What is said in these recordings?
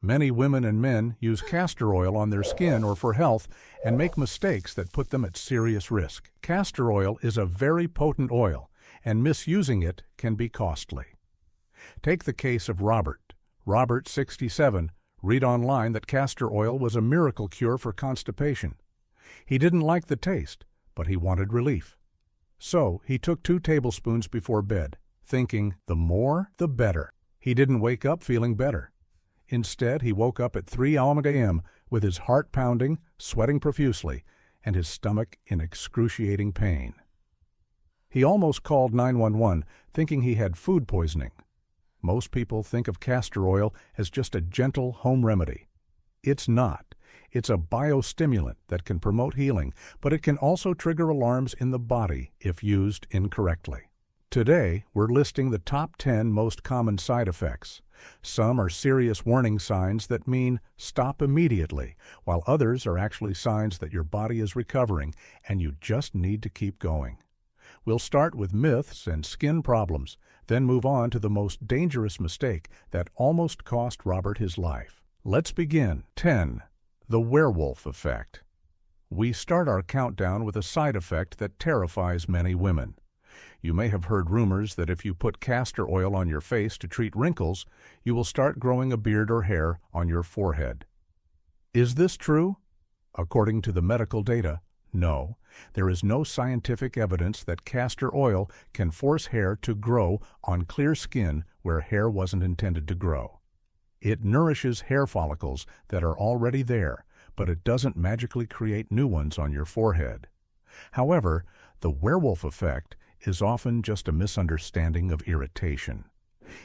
Many women and men use castor oil on their skin or for health and make mistakes that put them at serious risk. Castor oil is a very potent oil, and misusing it can be costly. Take the case of Robert. Robert, 67, read online that castor oil was a miracle cure for constipation. He didn't like the taste, but he wanted relief. So he took 2 tablespoons before bed, thinking the more, the better. He didn't wake up feeling better. Instead, he woke up at 3 a.m. with his heart pounding, sweating profusely, and his stomach in excruciating pain. He almost called 911, thinking he had food poisoning. Most people think of castor oil as just a gentle home remedy. It's not. It's a biostimulant that can promote healing, but it can also trigger alarms in the body if used incorrectly. Today, we're listing the top 10 most common side effects. Some are serious warning signs that mean stop immediately, while others are actually signs that your body is recovering and you just need to keep going. We'll start with myths and skin problems, then move on to the most dangerous mistake that almost cost Robert his life. Let's begin. 10. The werewolf effect. We start our countdown with a side effect that terrifies many women. You may have heard rumors that if you put castor oil on your face to treat wrinkles, you will start growing a beard or hair on your forehead. Is this true? According to the medical data, no. There is no scientific evidence that castor oil can force hair to grow on clear skin where hair wasn't intended to grow. It nourishes hair follicles that are already there, but it doesn't magically create new ones on your forehead. However, the werewolf effect is often just a misunderstanding of irritation.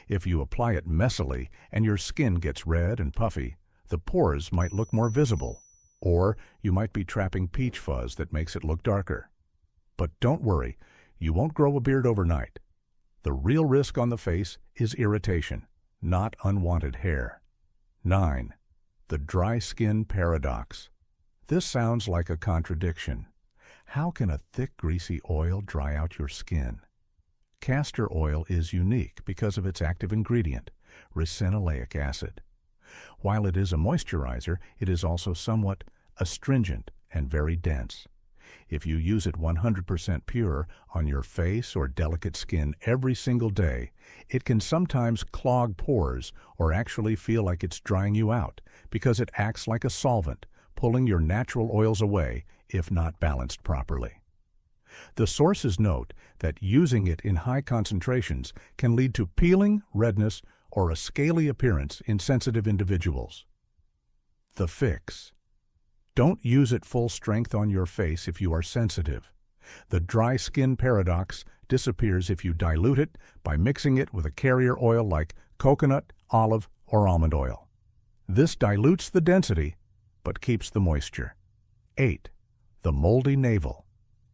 If you apply it messily and your skin gets red and puffy, the pores might look more visible, or you might be trapping peach fuzz that makes it look darker. But don't worry, you won't grow a beard overnight. The real risk on the face is irritation, not unwanted hair. 9. The dry skin paradox. This sounds like a contradiction. How can a thick, greasy oil dry out your skin? Castor oil is unique because of its active ingredient, ricinoleic acid. While it is a moisturizer, it is also somewhat astringent and very dense. If you use it 100% pure on your face or delicate skin every single day, it can sometimes clog pores or actually feel like it's drying you out because it acts like a solvent, pulling your natural oils away if not balanced properly. The sources note that using it in high concentrations can lead to peeling, redness, or a scaly appearance in sensitive individuals. The fix. Don't use it full strength on your face if you are sensitive. The dry skin paradox disappears if you dilute it by mixing it with a carrier oil like coconut, olive, or almond oil. This dilutes the density, but keeps the moisture. 8. The moldy navel.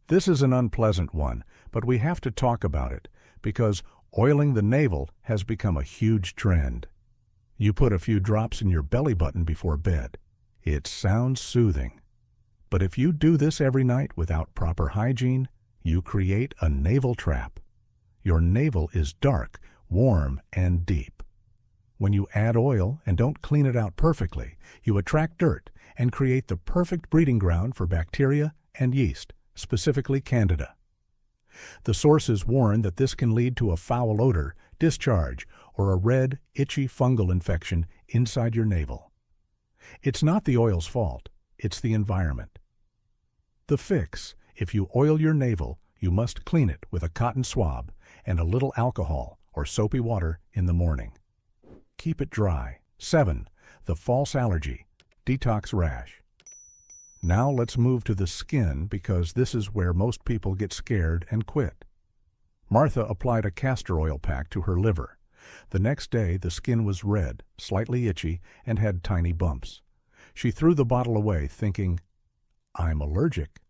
This is an unpleasant one, but we have to talk about it because oiling the navel has become a huge trend. You put a few drops in your belly button before bed. It sounds soothing. But if you do this every night without proper hygiene, you create a navel trap. Your navel is dark, warm, and deep. When you add oil and don't clean it out perfectly, you attract dirt and create the perfect breeding ground for bacteria and yeast, specifically Candida. The sources warn that this can lead to a foul odor, discharge, or a red, itchy fungal infection inside your navel. It's not the oil's fault, it's the environment. The fix: if you oil your navel, you must clean it with a cotton swab and a little alcohol or soapy water in the morning. Keep it dry. 7. The false allergy, detox rash. Now let's move to the skin because this is where most people get scared and quit. Martha applied a castor oil pack to her liver. The next day, the skin was red, slightly itchy, and had tiny bumps. She threw the bottle away, thinking, "I'm allergic."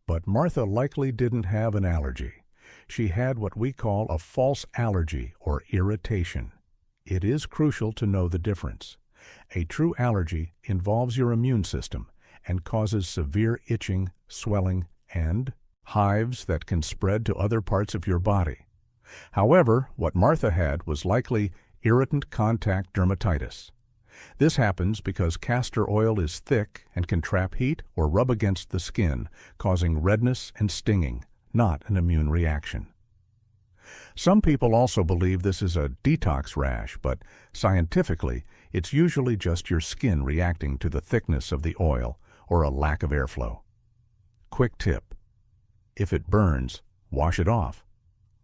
But Martha likely didn't have an allergy. She had what we call a false allergy or irritation. It is crucial to know the difference. A true allergy involves your immune system and causes severe itching, swelling, and hives that can spread to other parts of your body. However, what Martha had was likely irritant contact dermatitis. This happens because castor oil is thick and can trap heat or rub against the skin, causing redness and stinging, not an immune reaction. Some people also believe this is a detox rash, but scientifically, it's usually just your skin reacting to the thickness of the oil or a lack of airflow. Quick tip: if it burns, wash it off.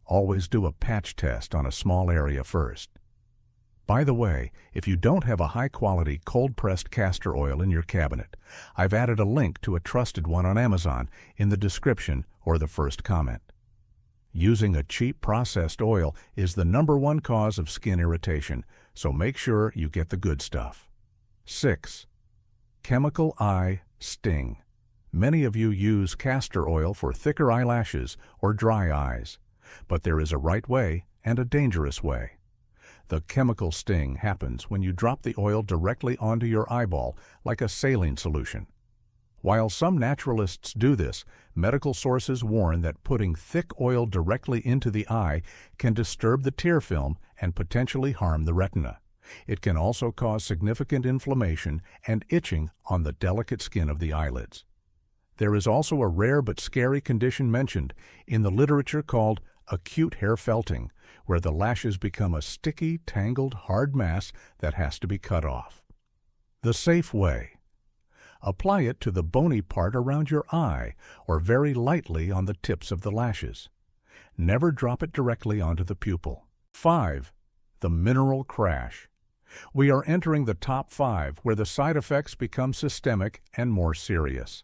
Always do a patch test on a small area first. By the way, if you don't have a high-quality cold-pressed castor oil in your cabinet, I've added a link to a trusted one on Amazon in the description or the first comment. Using a cheap processed oil is the #1 cause of skin irritation, so make sure you get the good stuff. 6. Chemical eye sting. Many of you use castor oil for thicker eyelashes or dry eyes, but there is a right way and a dangerous way. The chemical sting happens when you drop the oil directly onto your eyeball like a saline solution. While some naturalists do this, medical sources warn that putting thick oil directly into the eye can disturb the tear film and potentially harm the retina. It can also cause significant inflammation and itching on the delicate skin of the eyelids. There is also a rare but scary condition mentioned in the literature called acute hair felting, where the lashes become a sticky, tangled, hard mass that has to be cut off. The safe way: apply it to the bony part around your eye or very lightly on the tips of the lashes. Never drop it directly onto the pupil. 5. The mineral crash. We are entering the top 5 where the side effects become systemic and more serious.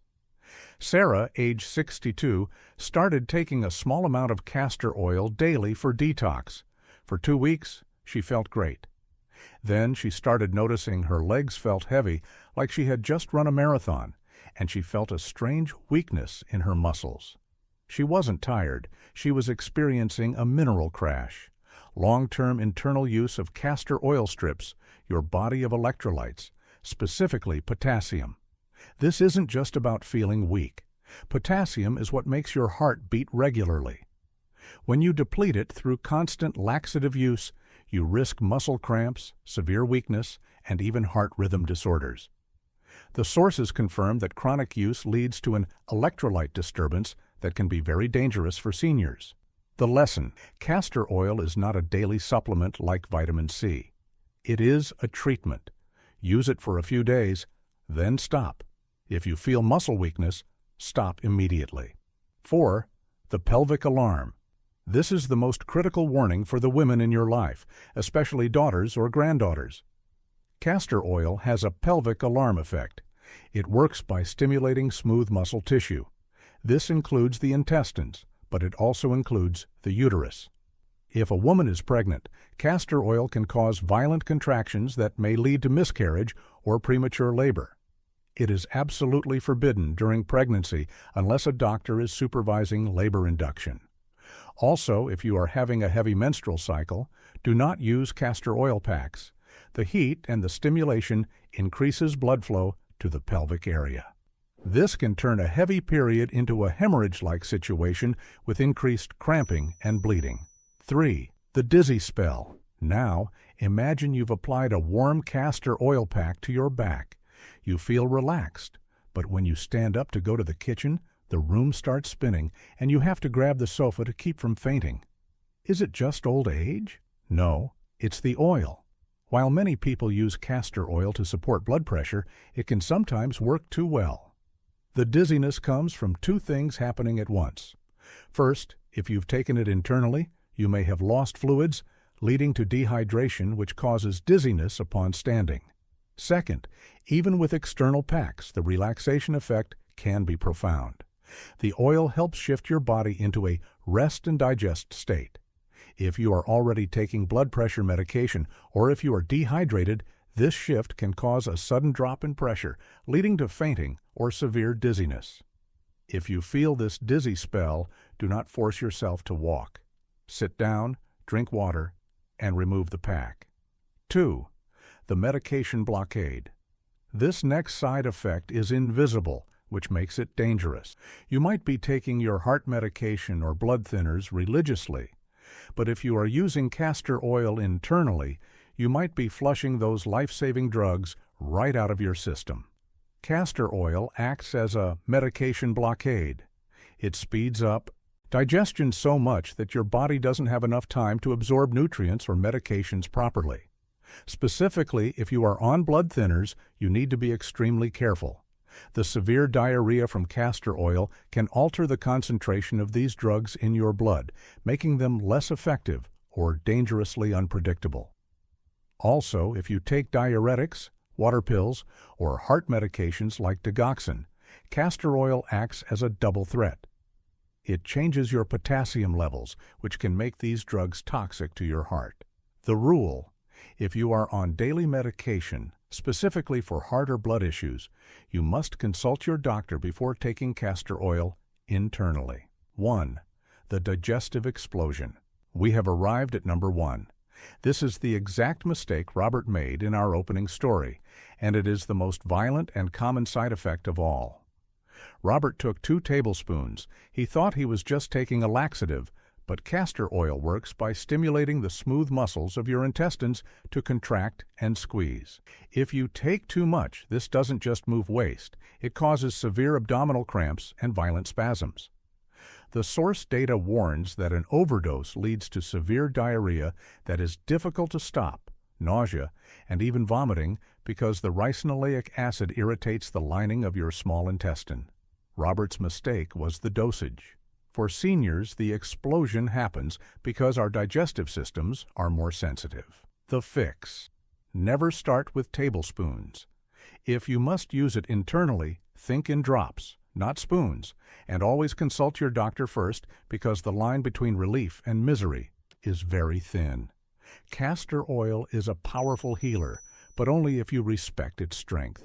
Sarah, age 62, started taking a small amount of castor oil daily for detox. For 2 weeks, she felt great. Then she started noticing her legs felt heavy, like she had just run a marathon, and she felt a strange weakness in her muscles. She wasn't tired. She was experiencing a mineral crash. Long-term internal use of castor oil strips your body of electrolytes, specifically potassium. This isn't just about feeling weak. Potassium is what makes your heart beat regularly. When you deplete it through constant laxative use, you risk muscle cramps, severe weakness, and even heart rhythm disorders. The sources confirm that chronic use leads to an electrolyte disturbance that can be very dangerous for seniors. The lesson: castor oil is not a daily supplement like vitamin C. It is a treatment. Use it for a few days, then stop. If you feel muscle weakness, stop immediately. 4. The pelvic alarm. This is the most critical warning for the women in your life, especially daughters or granddaughters. Castor oil has a pelvic alarm effect. It works by stimulating smooth muscle tissue. This includes the intestines, but it also includes the uterus. If a woman is pregnant, castor oil can cause violent contractions that may lead to miscarriage or premature labor. It is absolutely forbidden during pregnancy unless a doctor is supervising labor induction. Also, if you are having a heavy menstrual cycle, do not use castor oil packs. The heat and the stimulation increases blood flow to the pelvic area. This can turn a heavy period into a hemorrhage-like situation with increased cramping and bleeding. 3. The dizzy spell. Now, imagine you've applied a warm castor oil pack to your back. You feel relaxed, but when you stand up to go to the kitchen, the room starts spinning and you have to grab the sofa to keep from fainting. Is it just old age? No, it's the oil. While many people use castor oil to support blood pressure, it can sometimes work too well. The dizziness comes from 2 things happening at once. First, if you've taken it internally, you may have lost fluids, leading to dehydration, which causes dizziness upon standing. Second, even with external packs, the relaxation effect can be profound. The oil helps shift your body into a rest and digest state. If you are already taking blood pressure medication or if you are dehydrated, this shift can cause a sudden drop in pressure, leading to fainting or severe dizziness. If you feel this dizzy spell, do not force yourself to walk. Sit down, drink water, and remove the pack. 2. The medication blockade. This next side effect is invisible, which makes it dangerous. You might be taking your heart medication or blood thinners religiously, but if you are using castor oil internally, you might be flushing those life-saving drugs right out of your system. Castor oil acts as a medication blockade. It speeds up digestion so much that your body doesn't have enough time to absorb nutrients or medications properly. Specifically, if you are on blood thinners, you need to be extremely careful. The severe diarrhea from castor oil can alter the concentration of these drugs in your blood, making them less effective or dangerously unpredictable. Also, if you take diuretics, water pills, or heart medications like digoxin, castor oil acts as a double threat. It changes your potassium levels, which can make these drugs toxic to your heart. The rule: if you are on daily medication, specifically for heart or blood issues, you must consult your doctor before taking castor oil internally. 1. The digestive explosion. We have arrived at number 1. This is the exact mistake Robert made in our opening story, and it is the most violent and common side effect of all. Robert took 2 tablespoons. He thought he was just taking a laxative, but castor oil works by stimulating the smooth muscles of your intestines to contract and squeeze. If you take too much, this doesn't just move waste. It causes severe abdominal cramps and violent spasms. The source data warns that an overdose leads to severe diarrhea that is difficult to stop, nausea, and even vomiting because the ricinoleic acid irritates the lining of your small intestine. Robert's mistake was the dosage. For seniors, the explosion happens because our digestive systems are more sensitive. The fix: never start with tablespoons. If you must use it internally, think in drops, not spoons, and always consult your doctor first because the line between relief and misery is very thin. Castor oil is a powerful healer, but only if you respect its strength.